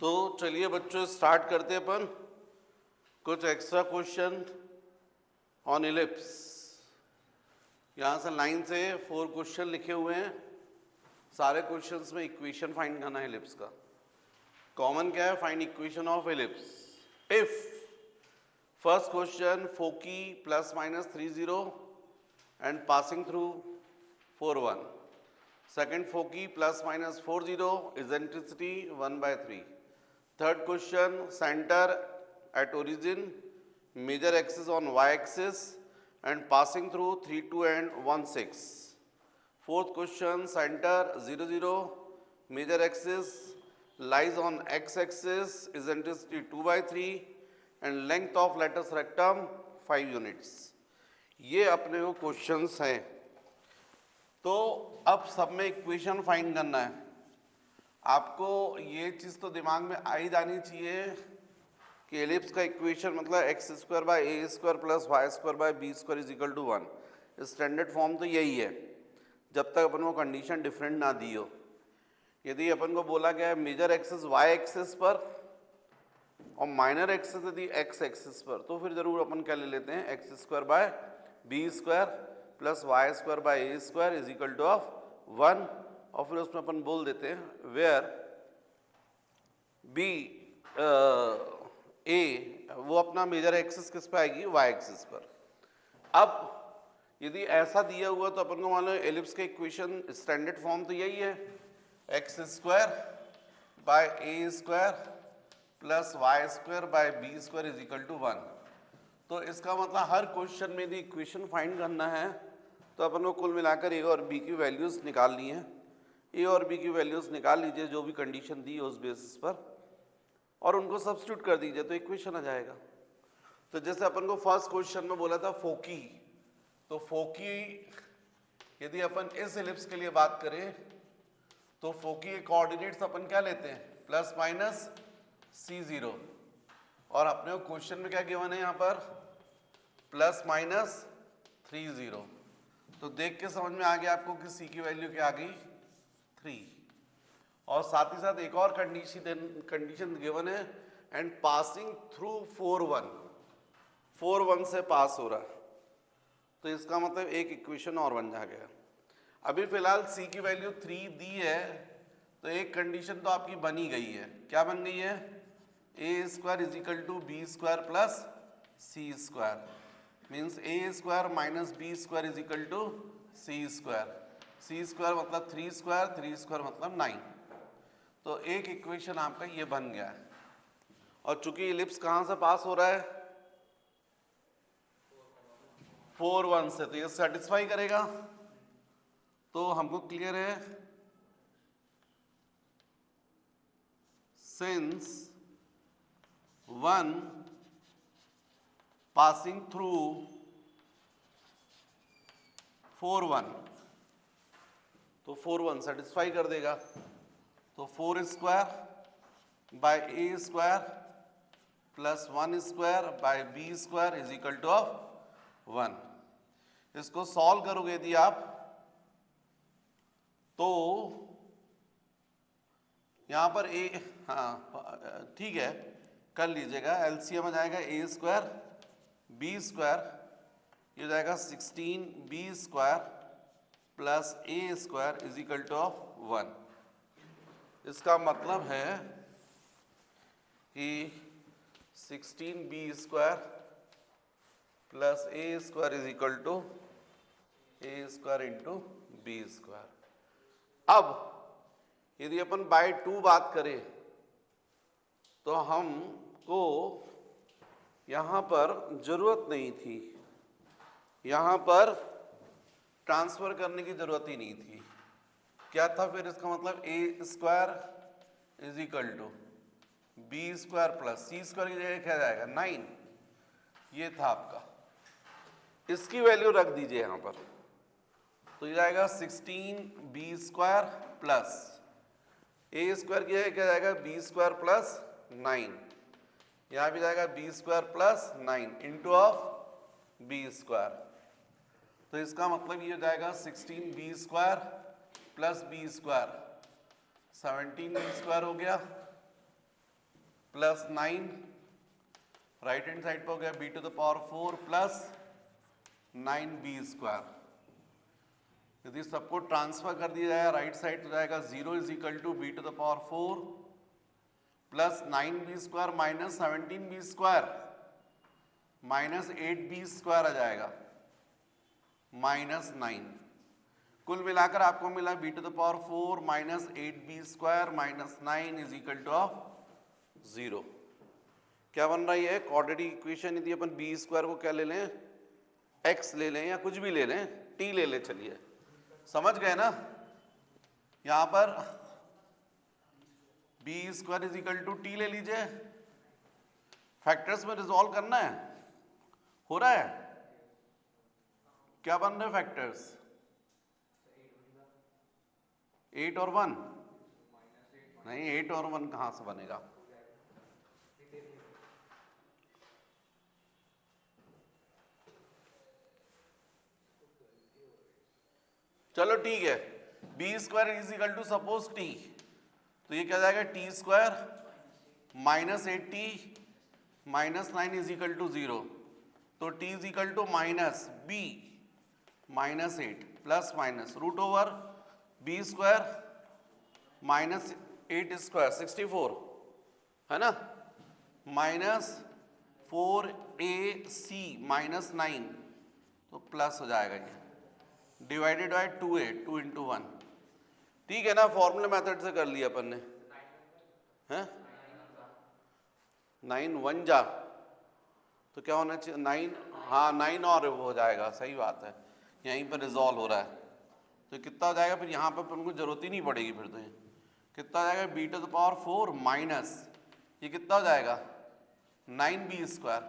तो चलिए बच्चों स्टार्ट करते हैं अपन कुछ एक्स्ट्रा क्वेश्चन ऑन इलिप्स। यहाँ से लाइन से 4 क्वेश्चन लिखे हुए हैं। सारे क्वेश्चंस में इक्वेशन फाइंड करना है इलिप्स का। कॉमन क्या है? Find equation of ellipse. If first question foci plus minus 30 and passing through 4 1। Second foci plus minus 40, eccentricity 1/3. Third question, center at origin, major axis on y-axis and passing through 3 2 and 1 6. Fourth question, center 0 0, major axis lies on x-axis, eccentricity 2/3 and length of latus rectum 5 units. ये अपने को questions हैं। तो अब सब में equation find करना है। आपको ये चीज़ तो दिमाग में आ ही जानी चाहिए कि एलिप्स का इक्वेशन मतलब X square by A square plus Y square by B square is equal to 1। Standard form तो यही है जब तक अपन को कंडीशन डिफरेंट ना दी हो। यदि अपन को बोला गया है मेजर एक्सिस वाई एक्सिस पर और माइनर एक्सिस यदि एक्स एक्सिस पर, तो फिर जरूर अपन क्या ले लेते हैं, X square by B square plus Y square by A square is equal to of 1। और फिर उसमें अपन बोल देते हैं वेयर बी ए वो अपना मेजर एक्सिस किस पे आएगी, वाई एक्सिस पर। अब यदि ऐसा दिया हुआ तो अपन को मान लो एलिप्स के इक्वेशन स्टैंडर्ड फॉर्म तो यही है, x square by A square plus Y square by B square is equal to 1। तो इसका मतलब हर क्वेश्चन में यदि इक्वेशन फाइंड करना है तो अपन को कुल मिलाकर ए और बी की वैल्यूज़ निकालनी है। ए और बी की वैल्यूज़ निकाल लीजिए जो भी कंडीशन दी है उस बेसिस पर, और उनको सब्स्टिट्यूट कर दीजिए तो इक्वेशन आ जाएगा। तो जैसे अपन को फर्स्ट क्वेश्चन में बोला था फोकी, तो फोकी यदि अपन इस एलिप्स के लिए बात करें तो फोकी के कोऑर्डिनेट्स अपन क्या लेते हैं, प्लस माइनस c0, और अपने को क्वेश्चन में क्या गिवन है यहाँ पर, प्लस माइनस 30। तो देख के समझ में आ गया आपको कि c की वैल्यू क्या आ गई, 3। और साथ ही साथ एक और कंडीशन गिवन है, एंड पासिंग थ्रू 4 1 से पास हो रहा है। तो इसका मतलब एक इक्वेशन और बन जा गया। अभी फिलहाल c की वैल्यू 3 दी है तो एक कंडीशन तो आपकी बनी गई है। क्या बन गई है, A square is equal to B square plus C square, means A square minus B square is equal to C square. C square मतलब 3 स्क्वायर, 3 स्क्वायर मतलब 9। तो एक इक्वेशन आपका ये बन गया है। और चूंकि इलिप्स कहाँ से पास हो रहा है, 4 1 से, तो ये सेटिस्फाई करेगा। तो हमको क्लियर है, सिंस 1 पासिंग थ्रू 4 1, तो 4 1 सेटिस्फाई कर देगा। तो 4 square by A square plus 1 square by B square is equal to of 1। इसको सॉल्व करोगे यदि आप तो यहां पर ए, हाँ ठीक है कर लीजिएगा, एलसीएम आ जाएगा ए स्क्वायर बी स्क्वायर, ये हो जाएगा 16 B square plus A square is equal to of 1। इसका मतलब है कि 16 B square plus A square is equal to A square into B square. अब यदि अपन बाय 2 बात करें तो हमको यहाँ पर जरूरत नहीं थी, यहाँ पर ट्रांसफर करने की जरूरत ही नहीं थी। क्या था फिर इसका मतलब, A square is equal to B square plus C square की जगह क्या जाएगा 9, ये था आपका। इसकी वैल्यू रख दीजिए यहाँ पर, तो ये जाएगा 16 B square plus A square की जगह क्या जाएगा, बी स्क्वायर प्लस 9, यहाँ भी जाएगा B square plus 9 into of B square. तो इसका मतलब ये हो जाएगा 16 B square plus B square, 17 B square हो गया प्लस 9, राइट हैंड साइड पर हो गया b to the power 4 plus 9b square. यदि सबको ट्रांसफर कर दिया जाए राइट साइड तो जाएगा 0 is equal to b to the power 4 plus 9b square minus 17b square minus 8b square आ जाएगा माइनस 9। कुल मिलाकर आपको मिला b to the power 4 minus 8b square minus 9 is equal to of 0। क्या बन रहा है ये क्वाड्रेटिक इक्वेशन। यदि अपन b स्क्वायर को क्या ले लें, x ले लें या कुछ भी ले लें, t ले लें, चलिए समझ गए ना। यहां पर b square is equal to T ले लीजिए, फैक्टर्स में रिजॉल्व करना है, हो रहा है। क्या बन रहे फैक्टर्स, 8 और 1 नहीं, 8 और 1 कहां से बनेगा। चलो ठीक है, B square is equal to suppose T, तो ये क्या जाएगा T square minus 8t minus 9 is equal to 0। तो T is equal to minus B minus 8 plus minus root over B square minus 8 square 64 है ना, माइनस 4ac माइनस 9, तो plus हो जाएगा ये डिवाइडेड बाय 2a 2 इंटू 1। ठीक है ना, फॉर्मूला मेथड से कर लिया अपन ने, हैं 9 1 जा तो क्या होना चाहिए 9, हाँ 9 और वो हो जाएगा, सही बात है, यहीं पर रिजॉल्व हो रहा है। तो कितना हो जाएगा फिर, यहाँ पर उनको जरूरत ही नहीं पड़ेगी फिर, तो ये कितना हो जाएगा b to the power 4 minus ये कितना हो जाएगा 9b square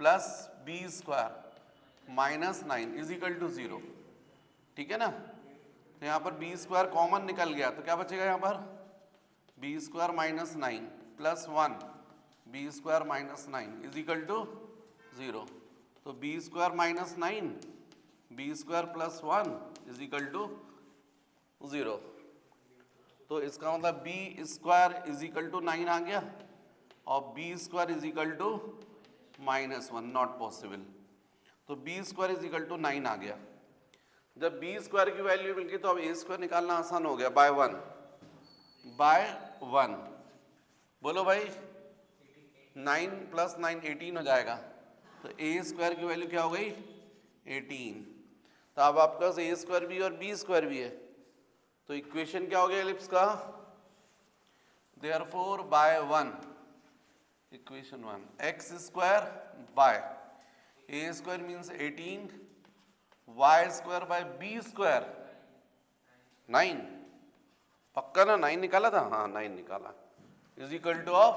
plus b square minus 9 is equal to 0। ठीक है ना, तो यहाँ पर b स्क्वायर कॉमन निकल गया, तो क्या बचेगा यहाँ पर b square minus 9 plus 1 b square minus 9 is equal to 0। तो b square minus 9 b square plus 1 is equal to 0। तो इसका मतलब b square is equal to 9 आ गया और b square is equal to minus 1, not possible. तो b square is equal to 9 आ गया। जब b स्क्वायर की वैल्यू मिल गई तो अब a स्क्वायर निकालना आसान हो गया, बाय 1 बोलो भाई, 9 प्लस 9 18 हो जाएगा, तो a स्क्वायर की वैल्यू क्या हो गई 18। तो अब आपके पास a स्क्वायर भी और b स्क्वायर भी है, तो इक्वेशन क्या हो गया एलिप्स का, therefore by 1 equation 1 x square bye a square means 18 y square bye b square 9, पक्का ना 9 निकाला था, हाँ 9 निकाला, is equal to of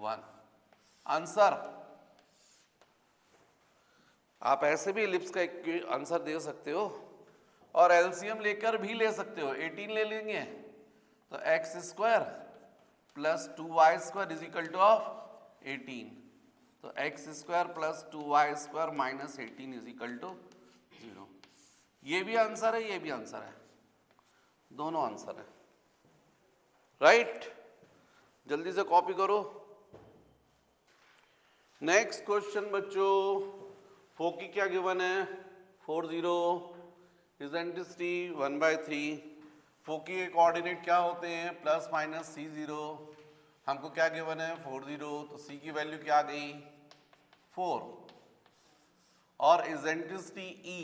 1। Answer आप ऐसे भी एलिप्स का एक आंसर दे सकते हो और एलसीएम लेकर भी ले सकते हो। 18 ले लेंगे तो x square plus 2y square is equal to of 18, तो x square plus 2y square minus 18 is equal to 0। ये भी आंसर है, ये भी आंसर है, दोनों आंसर है, राइट। जल्दी से कॉपी करो। नेक्स्ट क्वेश्चन बच्चों, फोकी क्या गिवन है 40, इसेंट्रिसिटी 1/3। फोकी के कोऑर्डिनेट क्या होते हैं प्लस माइनस c0। हमको क्या गिवन है 40, तो c की वैल्यू क्या आ गई 4। और इसेंट्रिसिटी e,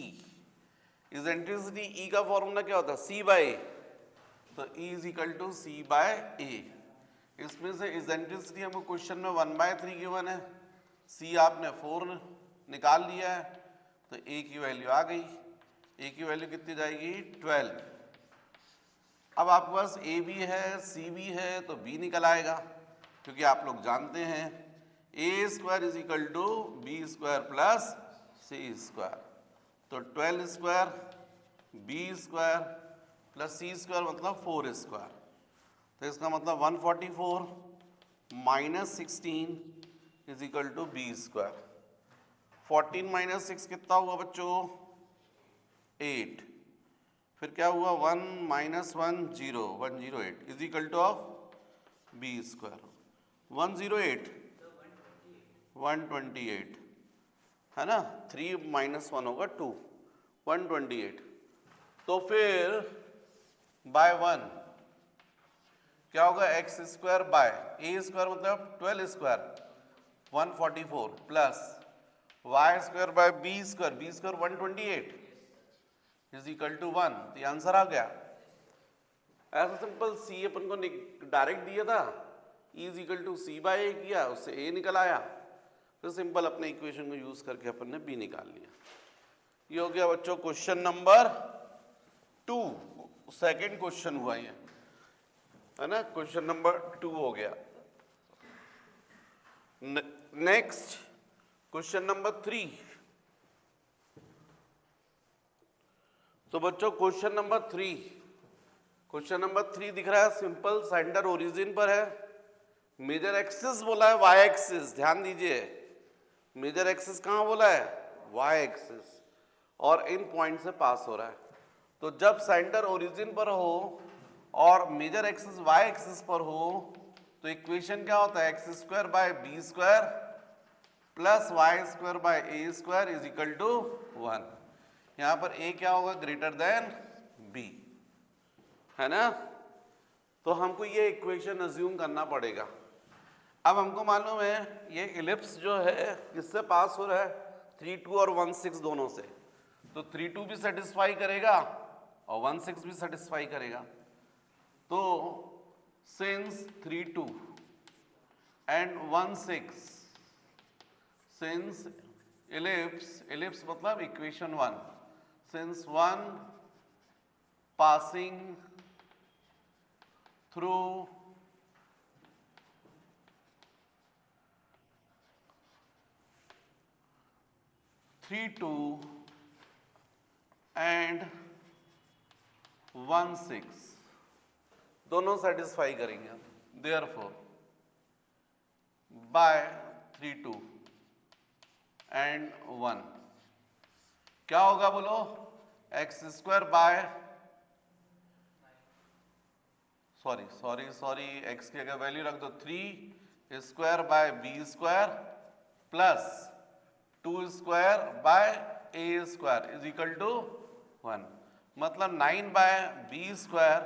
इसेंट्रिसिटी e का फॉर्मूला क्या होता है c/a, तो e is equal to c/a। इसमें से इसेंट्रिसिटी हमको क्वेश्चन में 1/3 गिवन है, c आपने 4 निकाल लिया है, तो a की वैल्यू आ गई, a की वैल्यू कितनी जाएगी 12। अब आपके पास a भी है c भी है, तो b निकल आएगा, क्योंकि आप लोग जानते हैं a square is equal to b square plus c square. तो 12 square b square plus c square मतलब 4 स्क्वायर, तो इसका मतलब 144 minus 16 is equal to b square. 14 minus 6 कितना हुआ बच्चों 8, फिर क्या हुआ 1 minus 1 0 108 is equal to of b square. 108 128 है ना, 3 - 1 होगा 2, 128। तो फिर बाय 1 क्या होगा, x square by A square मतलब 12 square 144 plus Y square by B square 128 is equal to 1। तो ये आंसर आ गया। ऐसा सिंपल, सी अपन को डायरेक्ट दिया था, E is equal to C by A किया, उससे ए निकल आया, तो सिंपल अपने इक्वेशन को यूज करके अपन ने बी निकाल लिया। ये हो गया बच्चों क्वेश्चन नंबर 2, सेकंड क्वेश्चन हुआ ये, है ना, क्वेश्चन नंबर 2 हो गया। Next question number 3। तो बच्चों क्वेश्चन नंबर 3 दिख रहा है, सिंपल सेंटर ओरिजिन पर है, मेजर एक्सिस बोला है वाई एक्सिस, ध्यान दीजिए मेजर एक्सिस कहाँ बोला है, वाई एक्सिस, और इन पॉइंट से पास हो रहा है। तो जब सेंटर ओरिजिन पर हो और मेजर एक्सिस वाई एक्सिस पर हो तो इक्वेशन क्या होता है, x square by B square plus Y square by A square is equal to 1। यहाँ पर ए क्या होगा, ग्रेटर देन बी, है ना। तो हमको ये इक्वेशन अज्यूम करना पड़ेगा। अब हमको मालूम है ये इलिप्स जो है किससे पास हो रहा है, 3 2 और 1 6 दोनों से, तो 3 2 भी सेटिस्फाई करेगा और 1 6 भी सेटिस्फाई करेगा। तो सिंस 3 2 एंड 1 6, सिंस इलिप्स मतलब equation 1, since 1 passing through three 2 and 1 6 दोनों सेटिस्फाई करेंगे। देयरफॉर बाय 3 2 एंड 1 क्या होगा बोलो, x square by sorry x की अगर वैल्यू रख दो 3 square by B square plus 2 square by A square is equal to 1। मतलब 9 by B square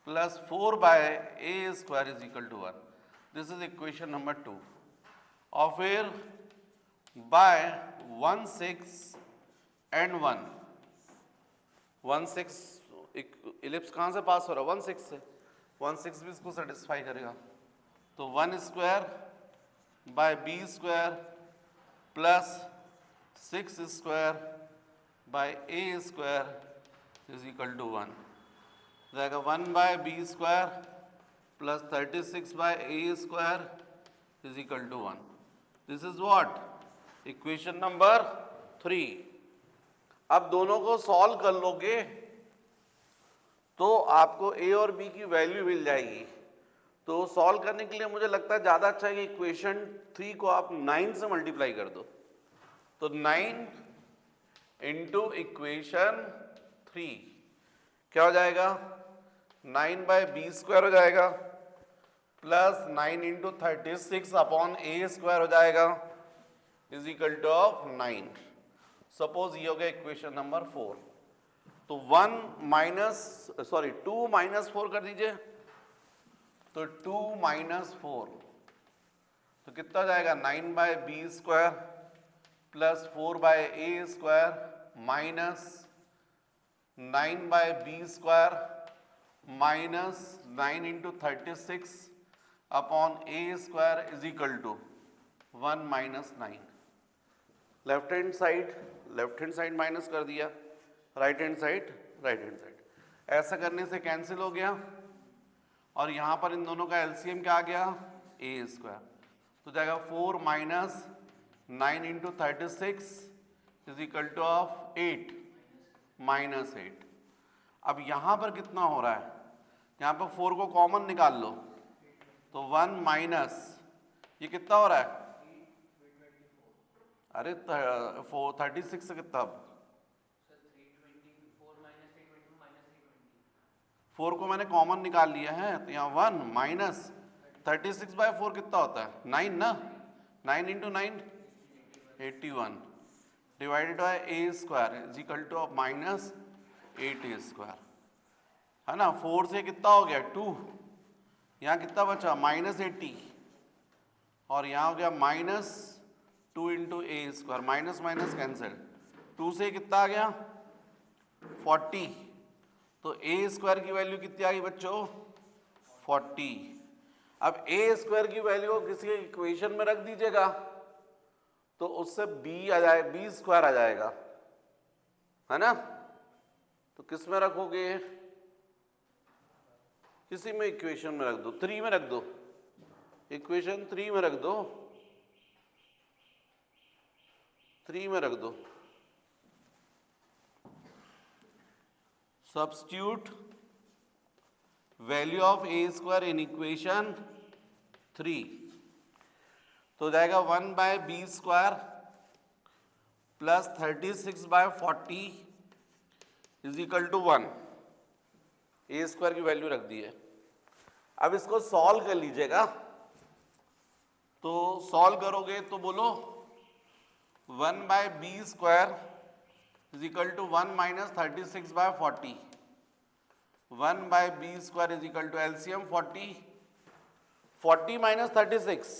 plus 4 by A square is equal to 1। This is equation number 2। और फिर bye 1 6 and 1 6 ellipse कहाँ से पास हो रहा है, 1 6 से, 1 6 भी इसको सेटिस्फाई करेगा। तो 1 square by B square plus 6 square by A square is equal to 1, जाएगा 1 by B square plus 36 by A square is equal to 1। This is what, equation number 3। अब दोनों को सॉल्व कर लोगे तो आपको ए और बी की वैल्यू मिल जाएगी। तो सॉल्व करने के लिए मुझे लगता है ज़्यादा अच्छा है कि इक्वेशन 3 को आप 9 से मल्टीप्लाई कर दो। तो 9 इंटू इक्वेशन 3 क्या हो जाएगा, 9 बाय बी स्क्वायर हो जाएगा plus 9 into 36 upon a square हो जाएगा is equal to of 9। Suppose ये हो गया इक्वेशन नंबर 4। तो 2 माइनस 4 कर दीजिए, तो 2 माइनस 4 तो कितना जाएगा, 9 by B square plus 4 by A square minus 9 by B square minus 9 into 36 upon a square is equal to 1 minus 9। Left hand side minus कर दिया, राइट हैंड साइड। ऐसा करने से कैंसिल हो गया और यहाँ पर इन दोनों का एलसीएम क्या आ गया, ए स्क्वायर। तो जाएगा 4 माइनस 9 into 36 is equal to of 8 minus 8। अब यहाँ पर कितना हो रहा है, यहाँ पर 4 को कॉमन निकाल लो तो 1 माइनस ये कितना हो रहा है, अरे 36 से कितना, 4 को मैंने कॉमन निकाल लिया है तो यहाँ 1 माइनस 36/4 कितना होता है? 9 ना, 9 into 9 81 divided by A square is equal to minus 8a², है ना। 4 से कितना हो गया 2, यहाँ कितना बचा -80, और यहाँ हो गया -2 into a², minus minus cancel, 2 से कितना आ गया 40, तो a² की वैल्यू कितनी आ गई बच्चों 40। अब a² की वैल्यू किसी इक्वेशन में रख दीजिएगा तो उससे b आ जाए, b² आ जाएगा, है ना। तो किस में रखोगे, किसी में इक्वेशन में रख दो, 3 में रख दो, इक्वेशन 3 में रख दो, 3 में रख दो। Substitute value of a² in equation 3, तो हो जाएगा 1/b² plus 36/40 is equal to 1। a² की वैल्यू रख दी है। अब इसको सॉल्व कर लीजिएगा, तो सॉल्व करोगे तो बोलो 1/b² is equal to 1 minus 36/40, 1/b² is equal to LCM 40 minus 36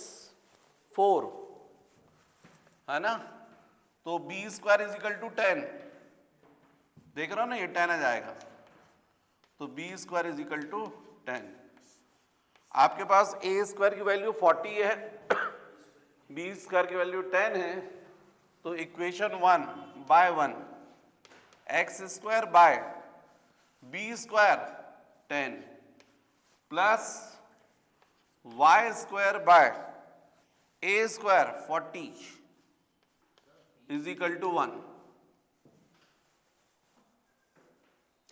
4, है ना। तो b² इज इक्वल टू 10, देख रहे हो ना, ये 10 आ जाएगा, तो b² इज इक्वल टू 10। आपके पास a² की वैल्यू 40 है, b² की वैल्यू 10 है, तो equation 1/1 x² by b² 10 plus y² by a² 40 is equal to 1।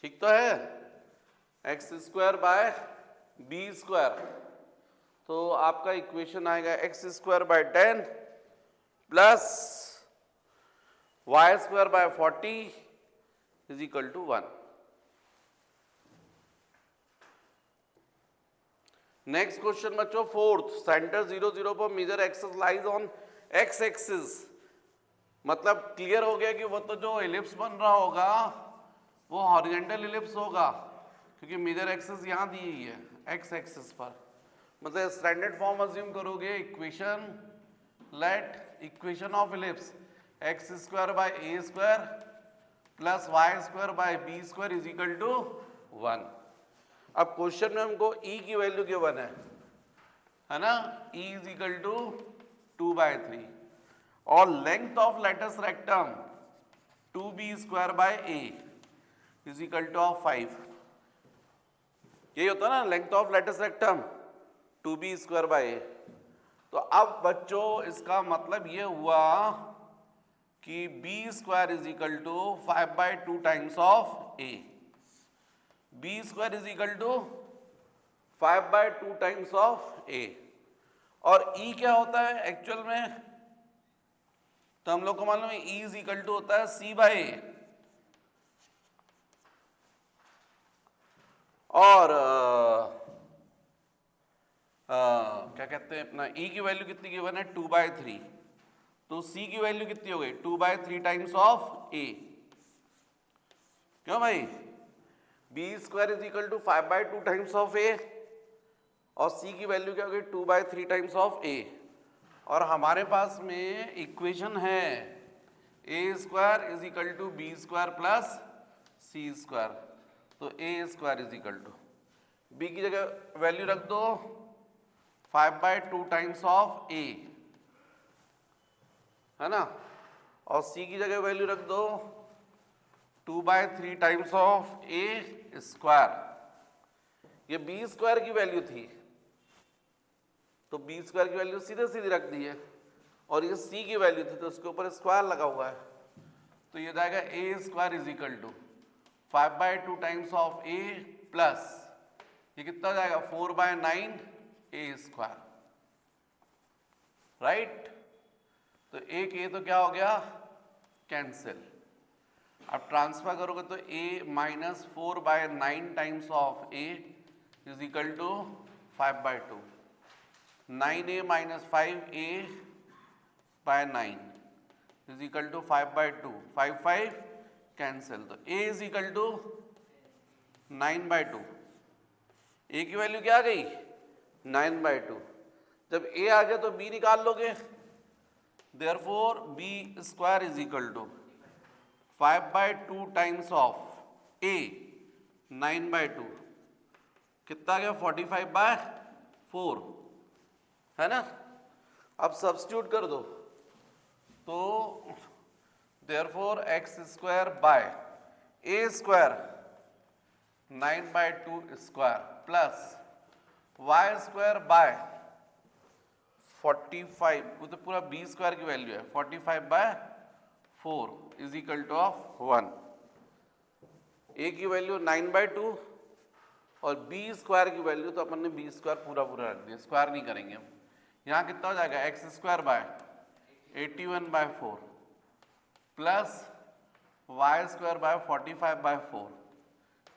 ठीक तो है, x² बाय b², तो आपका इक्वेशन आएगा x² by 10 plus y² by 40 is equal to 1। Next question बच्चों, 4th, सेंटर 0 0 पर major axis lies on x axis. मतलब clear हो गया कि वो तो जो एलिप्स बन रहा होगा वो हॉरिजॉन्टल एलिप्स होगा, क्योंकि मेजर एक्सिस यहाँ दी हुई है x एक्सिस पर। मतलब स्टैंडर्ड फॉर्म अज्यूम करोगे, equation, let equation of ellipse x² by a² plus y² by b² is equal to 1। अब क्वेश्चन में हमको e की वैल्यू गिवन है ना, e इज इक्वल टू 2/3, और length of latus rectum 2b² by a is equal to 5। यही होता है ना length of latus rectum 2b² by a। तो अब बच्चों इसका मतलब ये हुआ कि b² is equal to 5/2 times of a, b² is equal to 5/2 times of a। और e क्या होता है एक्चुअल में, तो हम लोग को मालूम है e इज इक्वल टू होता है c/a, और क्या कहते हैं अपना e की वैल्यू कितनी गिवन है 2/3, तो c की वैल्यू कितनी हो गई 2/3 टाइम्स ऑफ a। क्यों भाई, b² is equal to 5/2 times of a, और c की वैल्यू क्या हो गई 2/3 टाइम्स ऑफ a। और हमारे पास में इक्वेशन है a² is equal to b² plus c², तो a² is equal to b की जगह वैल्यू रख दो 5/2 टाइम्स ऑफ a, है ना, और c की जगह वैल्यू रख दो 2/3 टाइम्स ऑफ a²। ये b² की वैल्यू थी, तो b² की वैल्यू सीधे सीधे रख दी है, और ये c की वैल्यू थी तो उसके ऊपर स्क्वायर लगा हुआ है, तो ये जाएगा a² is equal to 5/2 times of a plus ये कितना जाएगा 4/9 a², राइट। तो एक a तो क्या हो गया कैंसिल। अब ट्रांसफर करोगे तो a minus 4/9 times of a is equal to 5/2, 9a minus 5a by 9 is equal to 5/2, 5 cancel, तो a is equal to 9/2। a की वैल्यू क्या आ गई 9/2। जब a आ गया तो b निकाल लोगे, therefore b square is equal to 5/2 times of a 9/2, कितना आ गया 45/4, है ना। अब सब्स्टिट्यूट कर दो, तो therefore x square bye a square 9/2 square plus y square by 45, वो तो पूरा b स्क्वायर की वैल्यू है, 45/4 is equal to of 1। a की वैल्यू 9/2 और b स्क्वायर की वैल्यू, तो अपन ने b स्क्वायर पूरा रख दिया, स्क्वायर नहीं करेंगे हम। यहाँ कितना हो जाएगा x square by 81/4 plus y square by 45/4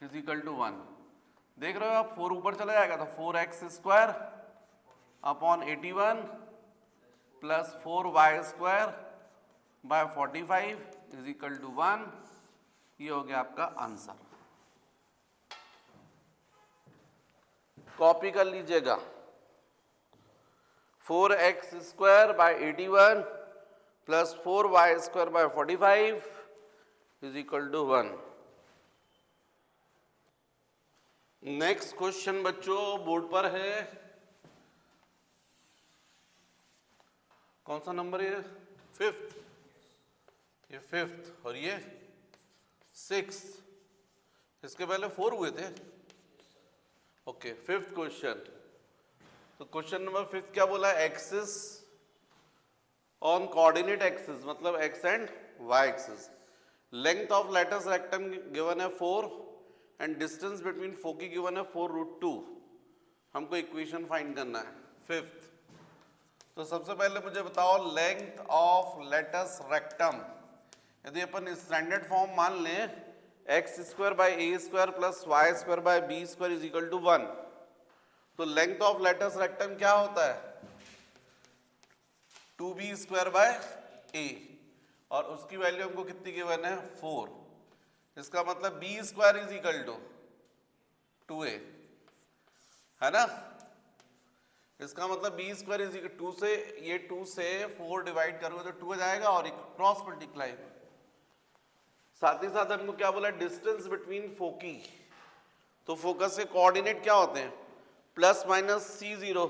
is equal to 1। देख रहे हो आप, 4 ऊपर चला जाएगा तो 4x square upon 81 plus 4y square by 45 is equal to 1। ये हो गया आपका आंसर। कॉपी कर लीजिएगा, 4x square by 81 plus 4y square by 45 is equal to 1। Next question बच्चों बोर्ड पर है, कौन सा नंबर है, 5th, ये 5th और ये 6th, इसके पहले 4 हुए थे। Okay, 5th question. तो क्वेश्चन नंबर 5th क्या बोला, एक्सिस ऑन कोऑर्डिनेट एक्सिस, मतलब x and y axis, length of latus rectum given है 4 and distance between foci given है 4√2। हमको इक्वेशन फाइंड करना है 5th। तो सबसे पहले मुझे बताओ लेंथ ऑफ लेटस रेक्टम, यदि अपन स्टैंडर्ड फॉर्म मान लें x square by A square plus Y square by B square is equal to 1, तो लेंथ ऑफ लेटस रेक्टम क्या होता है 2b स्क्वायर बाय ए, और उसकी वैल्यू हमको कितनी गिवन है 4। इसका मतलब b square is equal to 2a, है ना। इसका मतलब b स्क्वायर इज इक्वल 2 से, ये 2 से 4 डिवाइड करोगे तो 2 आ जाएगा और एक क्रॉस मल्टीप्लाई। साथ ही साथ हमको क्या बोला, डिस्टेंस बिटवीन फोकी, तो फोकस के कोऑर्डिनेट क्या होते हैं प्लस माइनस c0।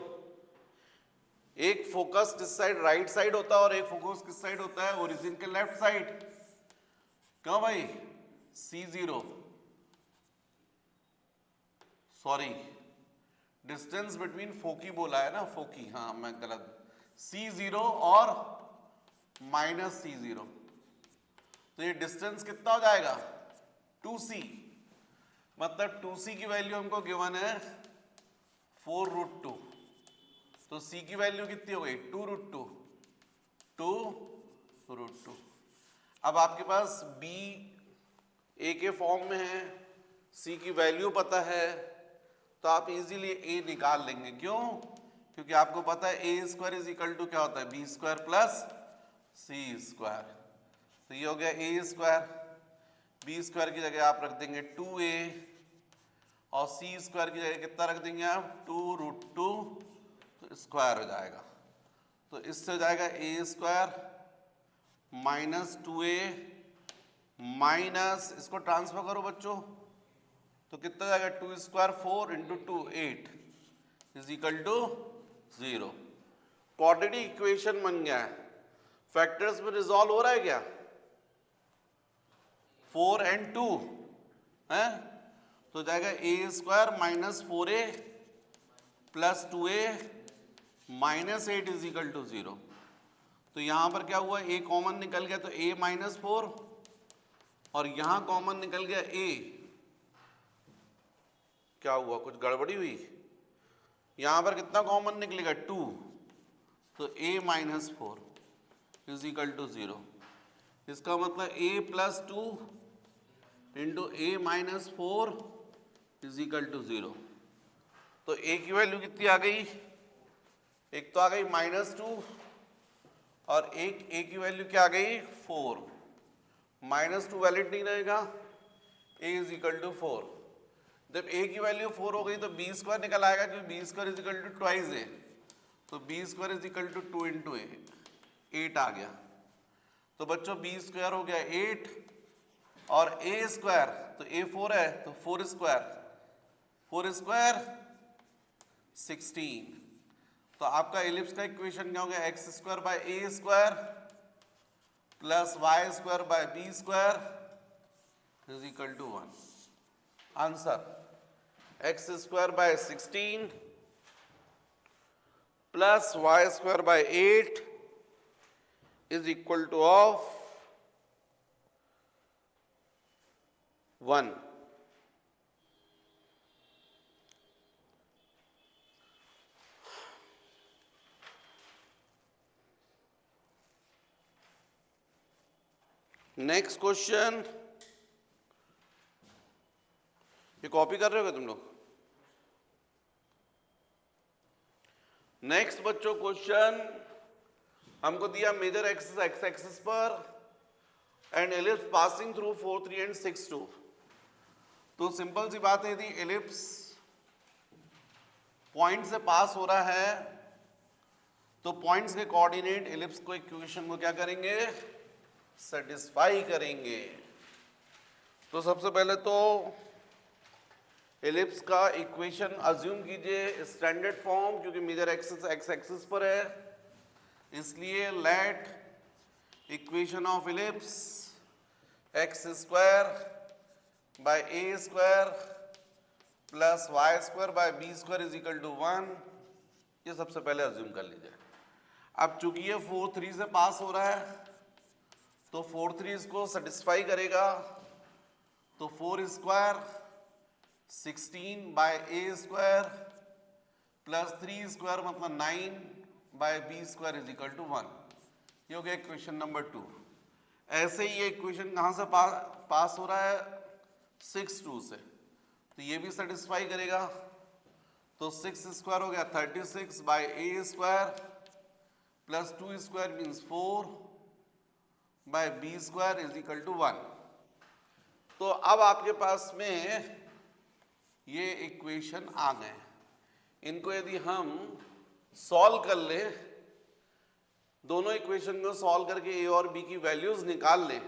एक फोकस किस साइड, राइट साइड होता है और एक फोकस किस साइड होता है, ओरिजिन के लेफ्ट साइड। क्यों भाई, c0, सॉरी डिस्टेंस बिटवीन फोकी बोला है ना, फोकी, हाँ मैं गलत, c0 और माइनस c0, तो ये डिस्टेंस कितना हो जाएगा 2c, मतलब 2c की वैल्यू हमको गिवन है 4√2, तो c की वैल्यू कितनी हो गई 2√2, 2√2। अब आपके पास b a के फॉर्म में है, c की वैल्यू पता है, तो आप इजीली a निकाल लेंगे। क्यों, क्योंकि आपको पता है a square is equal to क्या होता है b square plus c square. तो ये हो गया a स्क्वायर, b स्क्वायर की जगह आप रख देंगे 2a और c स्क्वायर की जगह कितना रख देंगे आप 2√2, तो स्क्वायर हो जाएगा। तो इससे हो जाएगा a square minus 2a minus, इसको ट्रांसफर करो बच्चों, तो कितना जाएगा 2 square 4 into 2 8 is equal to 0। Quadratic equation बन गया है। फैक्टर्स में रिजॉल्व हो रहा है क्या, 4 and 2 है, तो जाएगा a square minus 4a plus 2a minus 8 is equal to 0। तो यहां पर क्या हुआ, a कॉमन निकल गया तो a माइनस 4, और यहां कॉमन निकल गया a, क्या हुआ, कुछ गड़बड़ी हुई, यहां पर कितना कॉमन निकलेगा 2, तो a minus 4 is equal to 0। इसका मतलब a plus 2 into a minus 4 is equal to 0। तो a की वैल्यू कितनी आ गई एक तो आ गई -2 और एक a की वैल्यू क्या आ गई 4। -2 वैलिड नहीं रहेगा, a इज इक्वल टू 4। जब a की वैल्यू 4 हो गई तो b स्क्वायर निकल आएगा, क्योंकि b square is equal to twice a, तो b square is equal to 2 into a, 8 आ गया। तो बच्चों b स्क्वायर हो गया 8 और a स्क्वायर, तो a 4 है तो 4 स्क्वायर 16। तो आपका एलिप्स का इक्वेशन क्या हो गया, x square by A square plus Y square by B square is equal to 1। Answer x square by 16 plus Y square by 8 is equal to of 1। Next question, ये copy कर रहे हो तुम लोग? नेक्स्ट बच्चों क्वेश्चन हमको दिया major axis x axis पर and ellipse passing through 4, 3 and 6, 2। तो सिंपल सी बात है, यदि एलिप्स पॉइंट से पास हो रहा है तो पॉइंट्स के कोऑर्डिनेट एलिप्स को इक्वेशन को क्या करेंगे, सेटिस्फाई करेंगे। तो सबसे पहले तो एलिप्स का इक्वेशन अज्यूम कीजिए स्टैंडर्ड फॉर्म, क्योंकि मेजर एक्सिस एक्स एक्सिस पर है, इसलिए let equation of ellipse x square by A square plus Y square by B square is equal to 1। ये सबसे पहले अज्यूम कर लीजिए। अब चूंकि ये 4, 3 से पास हो रहा है तो 4, 3 इसको सेटिस्फाई करेगा, तो 4 square 16 by A square plus 3 square मतलब 9 by B square is equal to 1। ये हो गया इक्वेशन नंबर 2। ऐसे ही ये इक्वेशन कहाँ से पास हो रहा है, 6, 2 से, तो ये भी सेटिस्फाई करेगा। तो 6 स्क्वायर हो गया 36 by A square plus 2 square means 4 by B square is equal to 1। तो अब आपके पास में ये इक्वेशन आ गए। इनको यदि हम सॉल्व कर ले, दोनों इक्वेशन को सॉल्व करके ए और बी की वैल्यूज निकाल लें,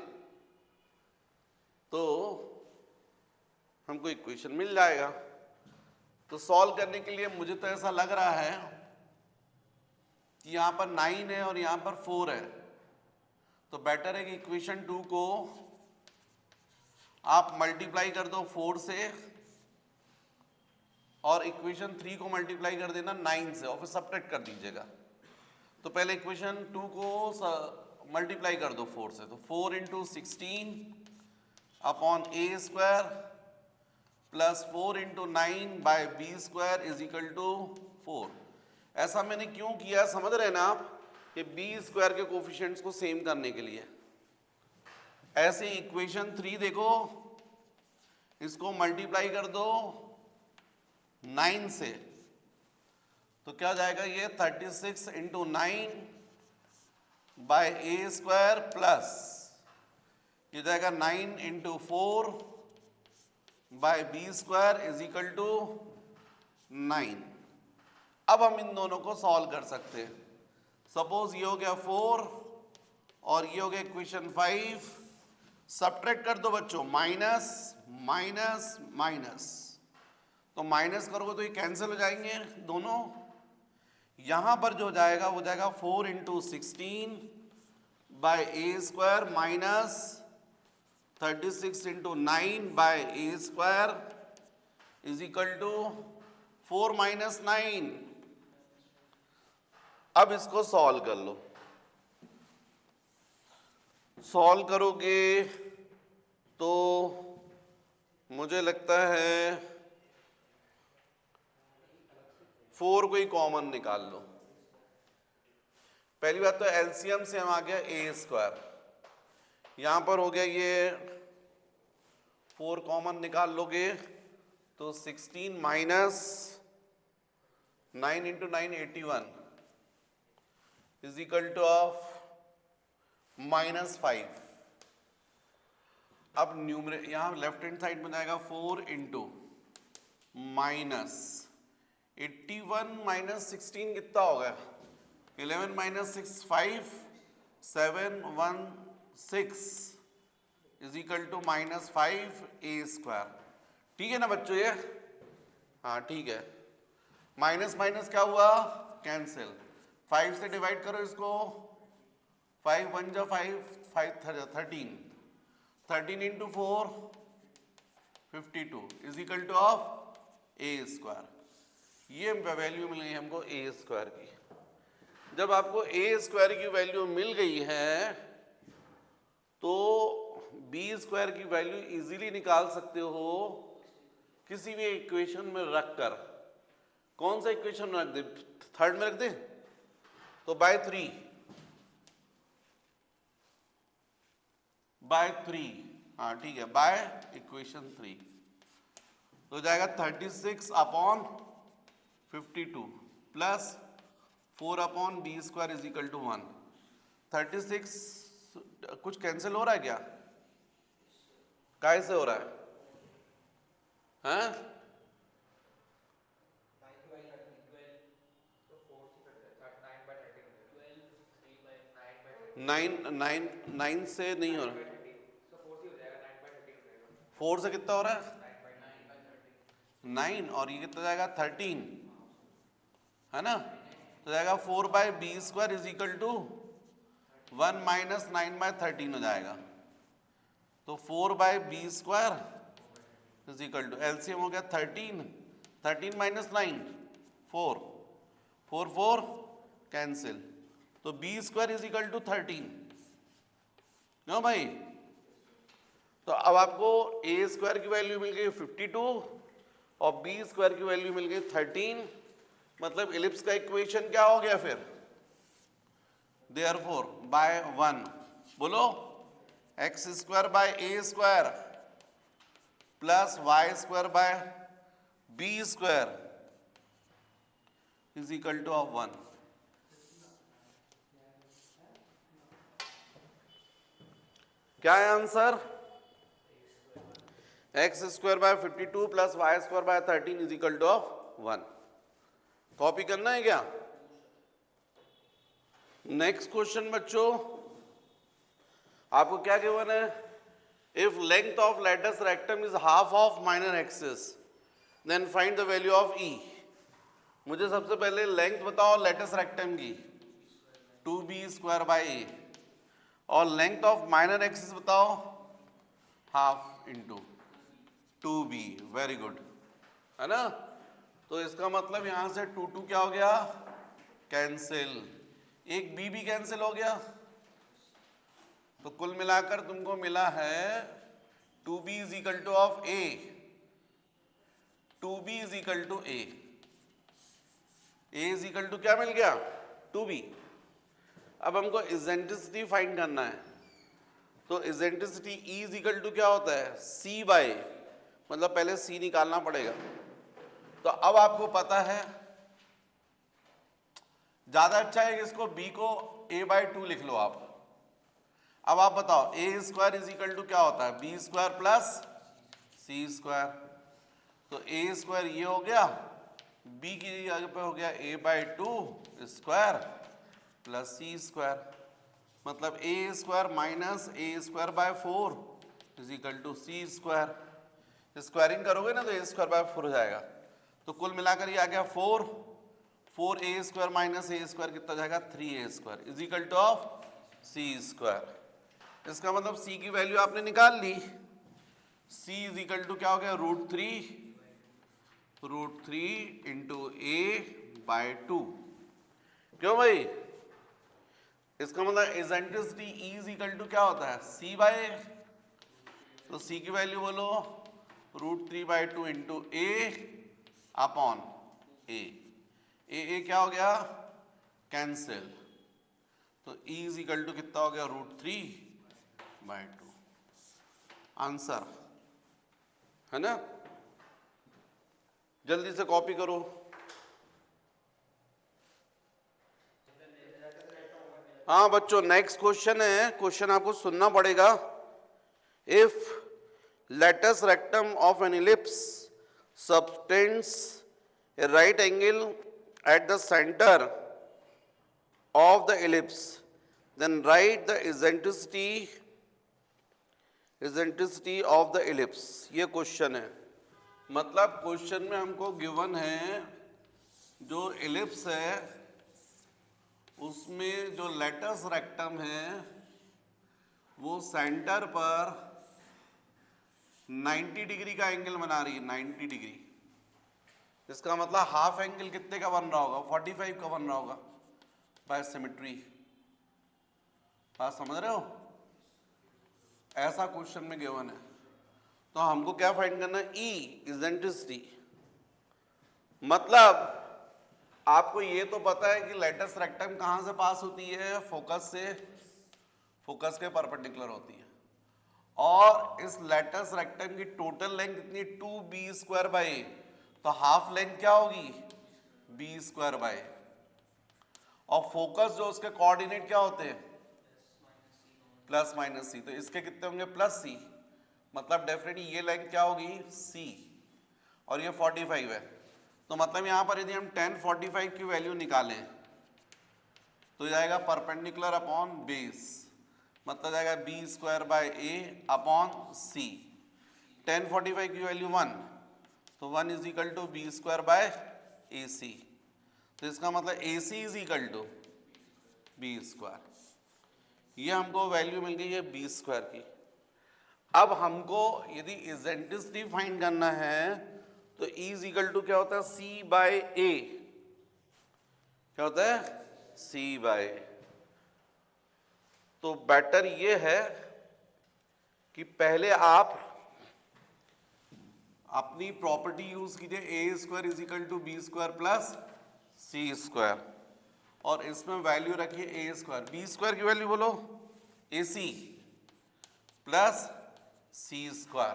तो हमको इक्वेशन मिल जाएगा। तो सॉल्व करने के लिए मुझे तो ऐसा लग रहा है कि यहां पर 9 है और यहां पर 4 है, तो बेटर है कि इक्वेशन 2 को आप मल्टीप्लाई कर दो 4 से और इक्वेशन 3 को मल्टीप्लाई कर देना 9 से और फिर सब्ट्रैक्ट कर दीजिएगा। तो पहले इक्वेशन 2 को मल्टीप्लाई कर दो 4 से, तो 4 into 16 upon a square plus 4 into 9 by B square is equal to 4। ऐसा मैंने क्यों किया समझ रहे हैं ना आप, कि बी स्क्वायर के कोफिशिएंट्स को सेम करने के लिए। ऐसे इक्वेशन 3 देखो, इसको मल्टीप्लाई कर दो 9 से, तो क्या जाएगा ये 36 into 9 by A square plus ये जाएगा 9 into 4 by B square is equal to 9। अब हम इन दोनों को सॉल्व कर सकते हैं। सपोज ये हो गया 4 और ये हो गया इक्वेशन 5, सब्ट्रैक्ट कर दो बच्चों, माइनस माइनस माइनस, तो माइनस करोगे तो ये कैंसिल हो जाएंगे दोनों। यहां पर जो जाएगा वो जाएगा 4 into 16 by A square minus 36 into 9 by A square is equal to 4 माइनस 9। अब इसको सॉल्व कर लो। सॉल्व करोगे तो मुझे लगता है 4 को ही कॉमन निकाल लो। पहली बात तो एलसीएम से हम आ गया ए स्क्वायर, यहां पर हो गया ये 4 कॉमन निकाल लोगे तो 16 minus 9 into 9 81 is equal to of -5। अब न्यूमरेटर यहां लेफ्ट हैंड साइड में जाएगा 4 इंटू -81 -16 कितना हो गया? 11 -6 5 716 इज इक्वल टू -5a²। ठीक है ना बच्चों ये? हाँ ठीक है। माइनस माइनस क्या हुआ? कैंसिल। 5 से डिवाइड करो इसको, 5 1 जा 5 5 13 13 into 4 52 is equal to of a²। ये वैल्यू मिल गई हमको a² की। जब आपको a² की वैल्यू मिल गई है तो b² की वैल्यू इजीली निकाल सकते हो किसी भी इक्वेशन में रखकर। कौन सा इक्वेशन में रख दे? थर्ड में रख दे तो बाय 3 हाँ ठीक है, बाय इक्वेशन 3 तो जाएगा 36/52 plus 4/b² is equal to 1। 36 कुछ कैंसिल हो रहा है क्या? कैसे हो रहा है? हैं? 9 से नहीं हो रहा। 4 से कितना हो रहा है? 9 और ये कितना जाएगा? 13 है ना? तो जाएगा 4/b² इज इक्वल टू 1 - 9/13 हो जाएगा। तो 4/b² is equal to LCM हो गया 13 13 - 9 4 4 4 कैंसिल, तो b² इज इक्वल टू 13। क्यों भाई? तो अब आपको a² की वैल्यू मिल गई 52 और b² की वैल्यू मिल गई 13। मतलब इलिप्स का इक्वेशन क्या हो गया फिर? देयरफॉर बाय 1 बोलो x² by a² plus y² by b² is equal to of 1। क्या है answer? x² by 52 plus y² by 13 is equal to of 1। Copy करना है क्या? नेक्स्ट क्वेश्चन बच्चों, आपको क्या गिवन है? If length of latus rectum is half of minor axis then find the value of E. मुझे सबसे पहले लेंथ बताओ लेटस रेक्टम की 2b² बाय ए, और लेंथ ऑफ माइनर एक्सिस बताओ half into 2b। Very good, है ना? तो इसका मतलब यहां से 2 2 क्या हो गया? कैंसिल। एक b भी कैंसिल हो गया, तो कुल मिलाकर तुमको मिला है 2b is equal to of a। 2b is equal to a। a is equal to क्या मिल गया? 2b। अब हमको इसेंट्रिसिटी फाइंड करना है, तो eccentricity E is equal to क्या होता है? c बाय, मतलब पहले c निकालना पड़ेगा। तो अब आपको पता है, ज्यादा अच्छा है कि इसको b को a/2 लिख लो आप। अब आप बताओ a² इज इक्वल टू क्या होता है? b² plus c²। तो a² ये हो गया, b की जगह पे हो गया a/2² प्लस c²। मतलब a² minus a² by 4 is equal to c²। Squaring करोगे ना तो a² बाय 4 हो जाएगा। तो कुल मिलाकर ये आ गया 4 4a² माइनस a² कितना जाएगा? 3a² is equal to of c²। इसका मतलब c की वैल्यू आपने निकाल ली। c इज इक्वल टू क्या हो गया? √3 इंटू a/2। क्यों भाई? इसका मतलब eccentricity E is equal to क्या होता है? c by a। तो c की वैल्यू बोलो √3/2 इंटू a/a। a क्या हो गया? कैंसिल। तो E इज इक्वल टू कितना हो गया? √3/2। आंसर है ना? जल्दी से कॉपी करो। हाँ बच्चों, नेक्स्ट क्वेश्चन है, क्वेश्चन आपको सुनना पड़ेगा। If latus rectum of an ellipse subtends a right angle at the centre of the ellipse, then write the eccentricity of the ellipse. ये क्वेश्चन है, मतलब क्वेश्चन में हमको गिवन है जो इलिप्स है उसमें जो लेटस रेक्टम है वो सेंटर पर 90 डिग्री का एंगल बना रही है, 90 डिग्री। इसका मतलब हाफ एंगल कितने का बन रहा होगा? 45 का बन रहा होगा बाय सिमेट्री। बात समझ रहे हो? ऐसा क्वेश्चन में गिवन है, तो हमको क्या फाइंड करना है? ई इसेंट्रिसिटी। मतलब आपको ये तो पता है कि लेटस रेक्टम कहां से पास होती है? फोकस से, फोकस के परपेंडिकुलर होती है। और इस लेटस रेक्टम की टोटल लेंथ कितनी? 2b² तो हाफ लेंथ क्या होगी? b²। और फोकस जो उसके कोऑर्डिनेट क्या होते हैं? प्लस माइनस सी। तो इसके कितने होंगे? प्लस सी। मतलब डेफिनेटली ये लेंथ क्या होगी? c। और ये 45 है। तो मतलब यहां पर यदि हम tan 45 की वैल्यू निकालें तो जाएगा परपेंडिकुलर अपॉन बेस, मतलब जाएगा b²/a अपॉन c। tan 45 की वैल्यू 1, तो 1 = b²/ac। तो इसका मतलब ac = b²। ये हमको वैल्यू मिल गई है b² की। अब हमको यदि इसेंट्रिसिटी फाइंड करना है तो E = क्या होता है? c/a। क्या होता है? c/a। तो बेटर ये है कि पहले आप अपनी प्रॉपर्टी यूज कीजिए, a² = b² + c², और इसमें वैल्यू रखिए a²। b² की वैल्यू बोलो ac प्लस c²।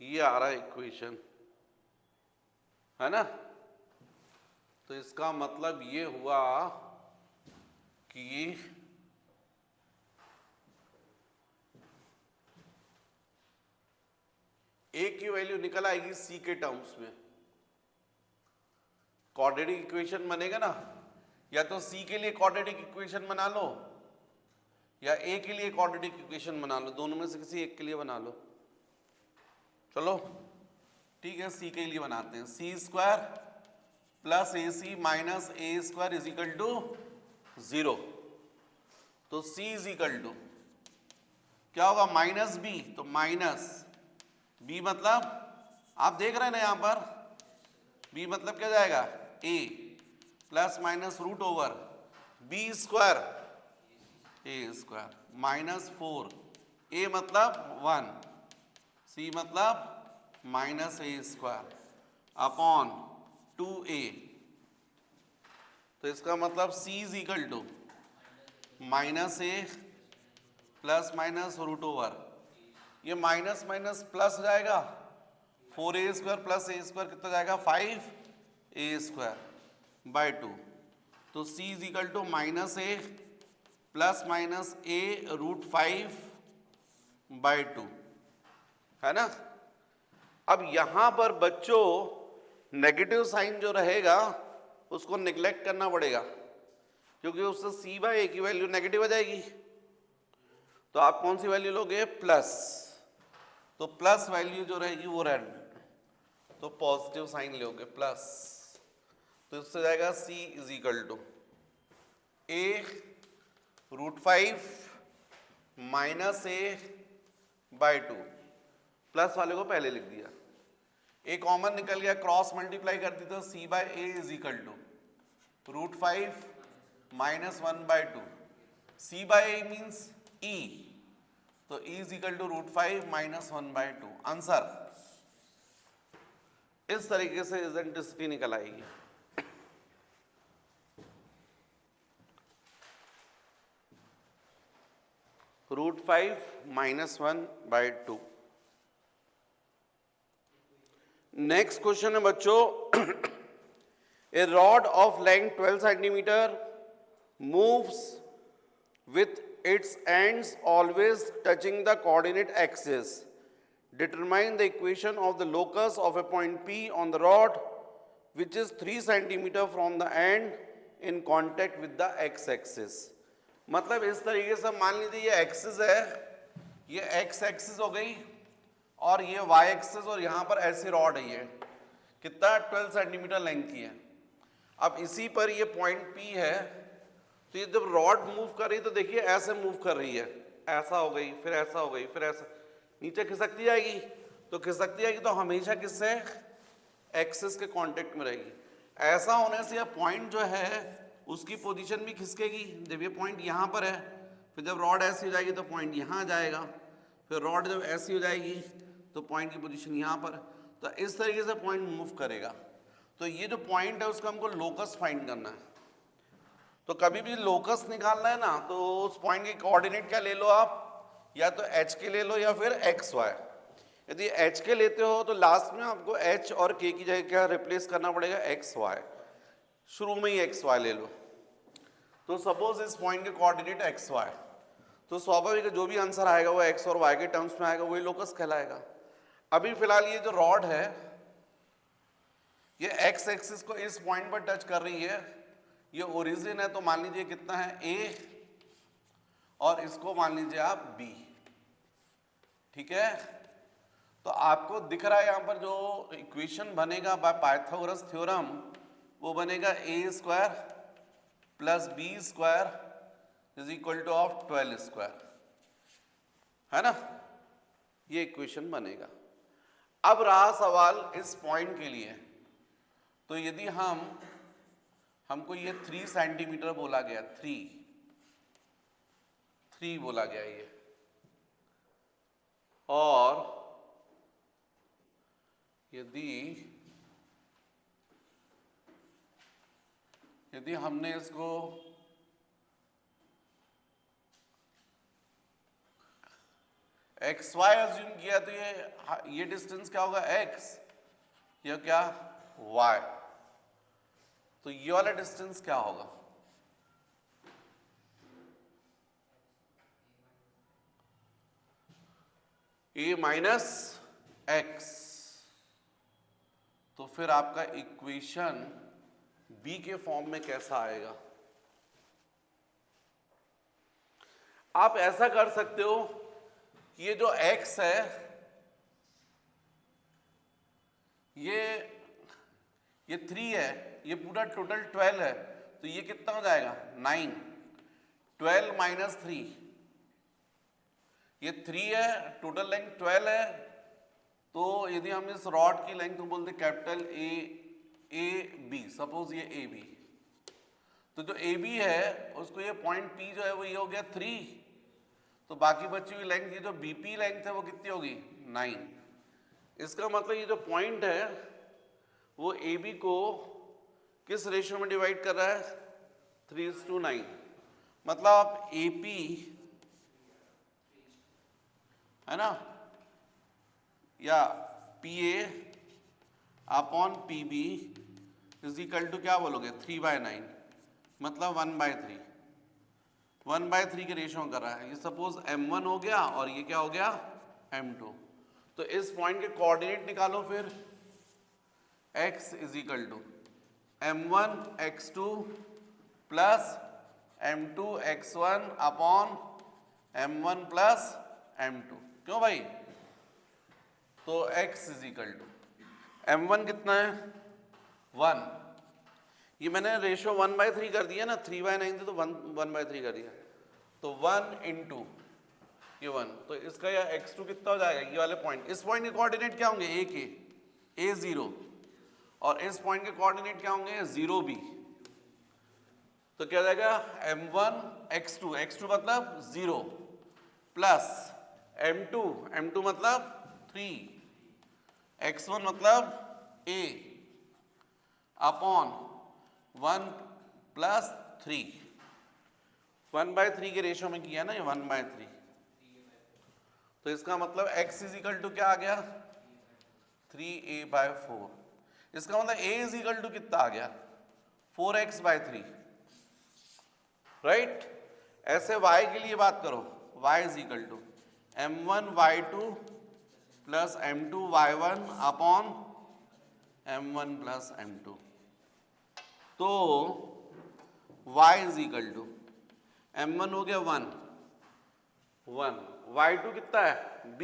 ये आ रहा है इक्वेशन, है ना? तो इसका मतलब ये हुआ कि a की वैल्यू निकल आएगी c के टर्म्स में। क्वाड्रेटिक इक्वेशन बनेगा ना, या तो c के लिए क्वाड्रेटिक इक्वेशन बना लो या a के लिए क्वाड्रेटिक इक्वेशन बना लो, दोनों में से किसी एक के लिए बना लो। चलो ठीक है, c के लिए बनाते हैं। c² + ac - a² = 0। तो c = क्या होगा? -b। तो माइनस b मतलब आप देख रहे हैं ना यहां पर, b मतलब क्या जाएगा? a plus minus √/b² a² -4। a मतलब 1, c मतलब -a² अपॉन 2a। तो इसका मतलब c = -a प्लस माइनस √/। ये माइनस माइनस प्लस हो जाएगा, 4a² + a² कितना जाएगा? 5a²/2। तो c = -a plus minus a√5/2, है ना? अब यहां पर बच्चों नेगेटिव साइन जो रहेगा उसको निग्लेक्ट करना पड़ेगा, क्योंकि उससे c/a की वैल्यू नेगेटिव आ जाएगी। तो आप कौन सी वैल्यू लोगे? प्लस। तो प्लस वैल्यू जो रहेगी वो रहेगी, तो पॉजिटिव साइन लोगे प्लस। तो इससे जाएगा c = a√5 - a/2। प्लस वाले को पहले लिख दिया, a कॉमन निकल गया, क्रॉस मल्टीप्लाई कर दी तो c/a = √5 - 1/2। c/a मीन्स e, तो e = √5 - 1/2। आंसर इस तरीके से इसेंट्रिसिटी निकल आएगी। √5 - 1/2। नेक्स्ट क्वेश्चन है बच्चों, a rod of length 12 centimetre moves with its ends always touching the coordinate axis. Determine the equation of the locus of a point P on the rod which is 3 centimeter from the end in contact with the x axis. मतलब इस तरीके से मान लीजिए ये axis है, ये x axis हो गई और ये y एक्सिस, और यहाँ पर ऐसी रॉड है, ये कितना 12 सेंटीमीटर लेंथ की है. अब इसी पर ये पॉइंट P है, तो ये जब रॉड मूव कर रही है तो देखिए ऐसे मूव कर रही है, ऐसा हो गई, फिर ऐसा हो गई, फिर ऐसा नीचे खिसकती जाएगी. तो खिसकती जाएगी तो हमेशा किससे, एक्सिस के कांटेक्ट में रहेगी. ऐसा होने से यह पॉइंट जो है उसकी पोजीशन भी खिसकेगी. जब ये पॉइंट यहाँ पर है, फिर जब रॉड ऐसी हो जाएगी तो पॉइंट यहाँ जाएगा, फिर रॉड जब ऐसी हो जाएगी तो पॉइंट की पोजीशन यहाँ पर. तो इस तरीके से पॉइंट मूव करेगा. तो ये जो पॉइंट है उसका हमको लोकस फाइंड करना है. तो कभी भी लोकस निकालना है ना, तो उस पॉइंट के कोऑर्डिनेट क्या ले लो आप, या तो एच के ले लो या फिर एक्स वाई. यदि एच के लेते हो तो लास्ट में आपको एच और के की जगह क्या रिप्लेस करना पड़ेगा, एक्स वाई. शुरू में ही एक्स वाई ले लो. तो सपोज इस पॉइंट के कोऑर्डिनेट एक्स वाई, तो स्वाभाविक जो भी आंसर आएगा वो एक्स और वाई के टर्म्स में आएगा, वही लोकस कहलाएगा. अभी फिलहाल ये जो रॉड है ये एक्स एक्सिस को इस पॉइंट पर टच कर रही है, ये ओरिजिन है, तो मान लीजिए कितना है ए, और इसको मान लीजिए आप बी. ठीक है. तो आपको दिख रहा है यहां पर जो इक्वेशन बनेगा बाय पाइथागोरस थ्योरम, वो बनेगा A square plus B square is equal to of 12 square, है ना. ये इक्वेशन बनेगा. अब रहा सवाल इस पॉइंट के लिए. तो यदि हमको ये 3 सेंटीमीटर बोला गया, 3 बोला गया ये, और यदि हमने इसको एक्स वाई अज्यूम किया तो ये डिस्टेंस क्या होगा, एक्स, या क्या वाई. तो ये वाला डिस्टेंस क्या होगा, ए माइनस एक्स. तो फिर आपका इक्वेशन बी के फॉर्म में कैसा आएगा. आप ऐसा कर सकते हो कि ये जो x है ये 3 है, ये पूरा टोटल 12 है, तो ये कितना हो जाएगा 9. 12 माइनस 3, ये 3 है, टोटल लेंथ 12 है. तो यदि हम इस रॉड की लेंथ को बोलते कैपिटल ए बी, सपोज ये ए बी, तो जो ए बी है उसको ये पॉइंट पी जो है वो ये हो गया 3. तो बाकी बची हुई लेंथ, ये जो बीपी लेंथ है वो कितनी होगी 9. इसका मतलब ये जो पॉइंट है वो ए बी को किस रेशियो में डिवाइड कर रहा है, 3:9. मतलब आप ए पी है ना, या P A upon P B is equal to क्या बोलोगे 3/9, मतलब 1/3. 1/3 के रेशियो कर रहा है. ये सपोज m1 हो गया और ये क्या हो गया m2. तो इस पॉइंट के कोऑर्डिनेट निकालो फिर. x is equal to m1 x2 plus m2 x1 upon m1 plus m2. क्यों भाई, तो x is equal to m1 कितना है 1, ये मैंने रेशियो 1/3 कर दिया ना, 3/9 थी तो 1/3 कर दिया, तो 1 इंटू ये 1. तो इसका या x2 कितना हो जाएगा, ये वाले पॉइंट, इस पॉइंट के कोऑर्डिनेट क्या होंगे a के, a0, और इस पॉइंट के कोऑर्डिनेट क्या होंगे 0b. तो क्या हो जाएगा m1 x2, x2 मतलब 0 प्लस m2 मतलब 3, x1 मतलब a अपॉन 1 प्लस 3. 1/3 के रेशियो में किया ना ये 1/3. तो इसका मतलब x इज इक्वल टू क्या आ गया 3a/4. इसका मतलब a इज इक्वल टू कितना आ गया 4x/3. राइट। ऐसे y के लिए बात करो, y is equal to m1 y2 plus m2 y1 upon m1 plus m2। तो y is equal to m1 हो गया 1 y2 कितना है b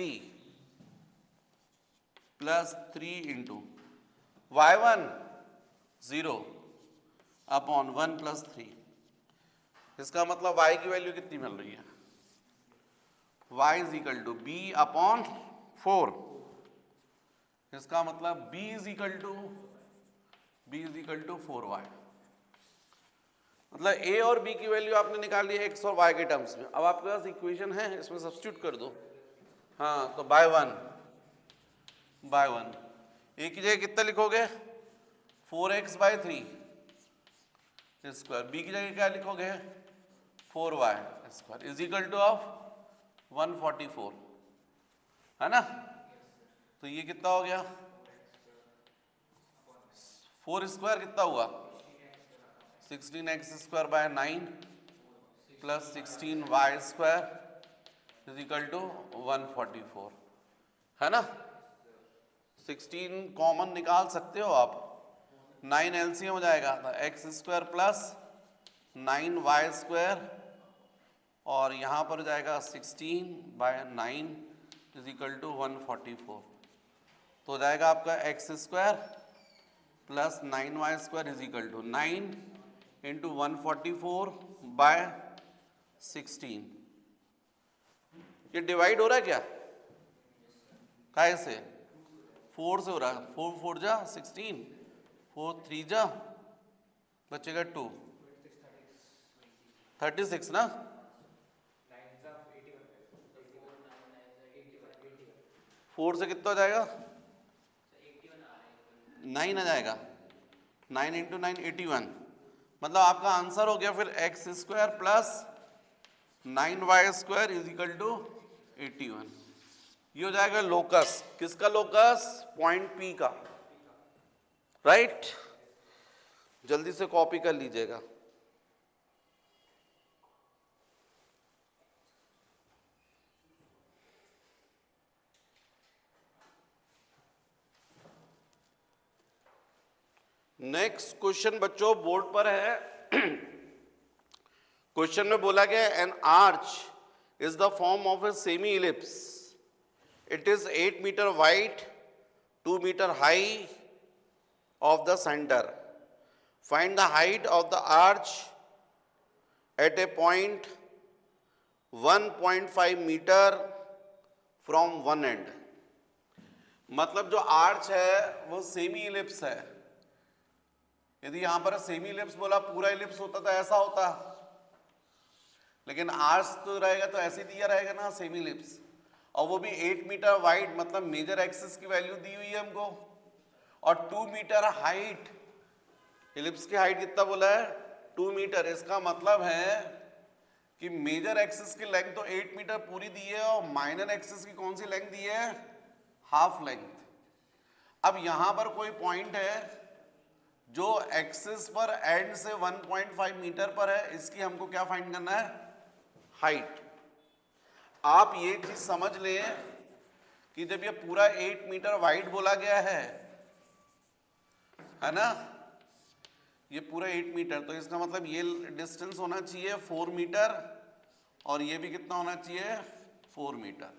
plus 3 into y1 0 upon 1 plus 3। इसका मतलब y की वैल्यू कितनी मिल रही है, y is equal to b upon 4। इसका मतलब b is equal to 4y। मतलब a और b की वैल्यू आपने निकाल ली x और y के टर्म्स में। अब आपके पास इक्वेशन है, इसमें सब्स्टिट्यूट कर दो। हाँ, तो बाय वन a की जगह कितना लिखोगे 4x बाय 3 स्क्वायर, b की जगह क्या लिखोगे 4y square is equal to of 144, है ना। तो ये कितना हो गया 4 स्क्वायर कितना हुआ 16x square by 9 plus 16y square is equal to 144, है ना। 16 कॉमन निकाल सकते हो आप, 9 एलसीएम हो जाएगा तो x square plus 9y square और यहाँ पर जाएगा 16 बाय 9 इज इक्वल टू 144। तो हो जाएगा आपका x square plus 9y square is equal to 9 into 144 by 16। ये डिवाइड हो रहा है क्या, काय से 4 से हो रहा है, 4 4 जा 16, 4 3 जा बचेगा 2 36 ना। 4 से कितना हो जाएगा 9 आ जाएगा, 9 इंटू 9 81। मतलब आपका आंसर हो गया फिर x square plus 9y square is equal to 81। ये हो जाएगा लोकस, किसका लोकस पॉइंट P का, राइट। जल्दी से कॉपी कर लीजिएगा। नेक्स्ट क्वेश्चन बच्चों बोर्ड पर है। क्वेश्चन में बोला गया an arch is the form of a semi ellipse, it is 8 metre wide 2 metre high of the center. Find the height of the arch at a point 1.5 meter from one end. मतलब जो arch है वो semi ellipse है। यदि यहां पर semi ellipse बोला, पूरा इलिप्स होता तो ऐसा होता, लेकिन आर्च तो रहेगा तो ऐसे दिया रहेगा ना सेमी इलिप्स, और वो भी 8 मीटर वाइड, मतलब मेजर एक्सिस की वैल्यू दी हुई है हमको, और 2 मीटर हाइट, इलिप्स की हाइट कितना बोला है 2 मीटर। इसका मतलब है कि मेजर एक्सिस की लेंथ तो 8 मीटर पूरी दी है और माइनर एक्सिस की कौन सी लेंथ दी है, हाफ लेंथ। अब यहां पर कोई पॉइंट है जो एक्सिस पर एंड से 1.5 मीटर पर है, इसकी हमको क्या फाइंड करना है, हाइट। आप ये चीज समझ लें कि जब ये पूरा 8 मीटर वाइड बोला गया है ना, ये पूरा 8 मीटर, तो इसका मतलब ये डिस्टेंस होना चाहिए 4 मीटर और ये भी कितना होना चाहिए 4 मीटर।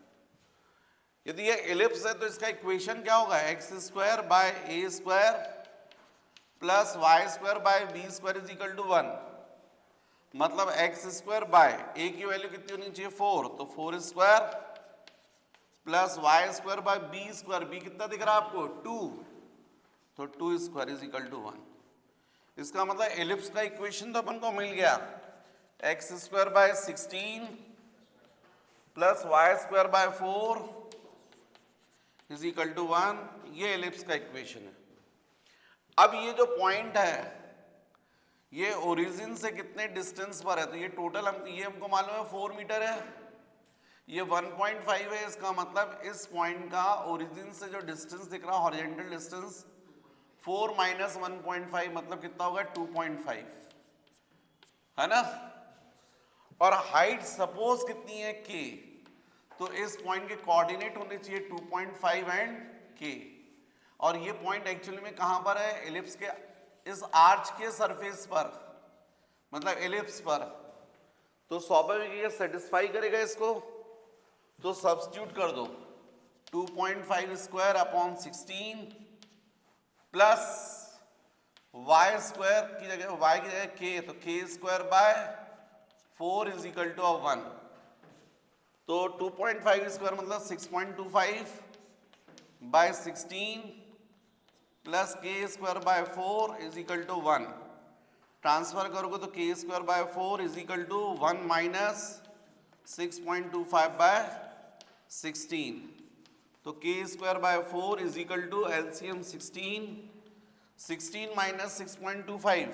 यदि ये एलिप्स है तो इसका इक्वेशन क्या होगा, x square by A square plus Y square by B square is equal to 1। मतलब एक्स स्क्वायर बाय ए की वैल्यू कितनी होनी चाहिए 4, तो 4 square plus Y square by B square, b कितना दिख रहा है आपको 2, तो 2 स्क्वायर इज इक्वल टू 1। इसका मतलब एलिप्स का इक्वेशन तो अपन को मिल गया, x square by 16 plus Y square by 4 is equal to 1। ये एलिप्स का इक्वेशन है। अब ये जो पॉइंट है ये ओरिजिन से कितने डिस्टेंस पर है, तो ये टोटल ये हमको मालूम है 4 मीटर है, ये 1.5 है। इसका मतलब इस पॉइंट का ओरिजिन से जो डिस्टेंस दिख रहा है हॉरिजॉन्टल डिस्टेंस 4 माइनस 1.5 मतलब कितना होगा 2.5, है ना। और हाइट सपोज कितनी है k, तो इस पॉइंट के कोऑर्डिनेट होने चाहिए 2.5 एंड k, और ये पॉइंट एक्चुअली में कहां पर है, एलिप्स के इस आर्च के सरफेस पर, मतलब एलिप्स पर। तो स्वाभाविक ये सेटिस्फाई करेगा इसको, तो सब्स्टिट्यूट कर दो 2.5 square upon 16 plus y square की जगह y की जगह k, तो k square by 4 is equal to 1। तो 2.5 स्क्वायर मतलब 6.25 by 16 plus k square by 4 is equal to 1। Transfer करोगे तो k square by 4 is equal to 1 minus 6.25 by 16। तो k square by 4 is equal to LCM 16 minus 6.25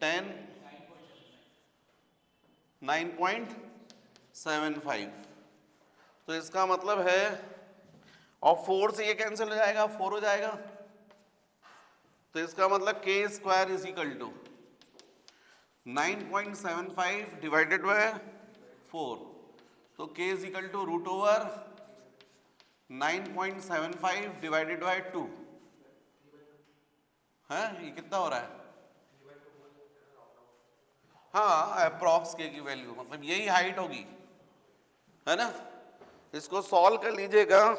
10 9.75। तो इसका मतलब है, और 4 से ये कैंसिल हो जाएगा, 4 हो जाएगा, तो इसका मतलब k square is equal to 9.75 divided by 4, तो k is equal to root over 9.75 divided by 2 है। ये कितना हो रहा है, हाँ अप्रॉक्स के की वैल्यू, मतलब यही हाइट होगी, है ना। इसको सॉल्व कर लीजिएगा,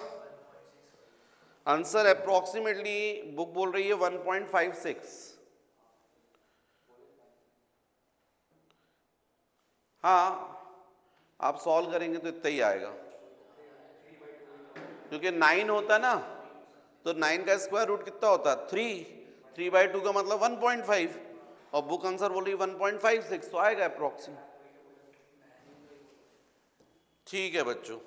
आंसर अप्रोक्सीमेटली बुक बोल रही है 1.56। हाँ आप सॉल्व करेंगे तो इतना ही आएगा, क्योंकि 9 होता है ना, तो 9 का स्क्वायर रूट कितना होता है 3/2 का मतलब 1.5, और बुक आंसर बोल रही 1.56, तो आएगा अप्रोक्सीमेट। ठीक है बच्चों।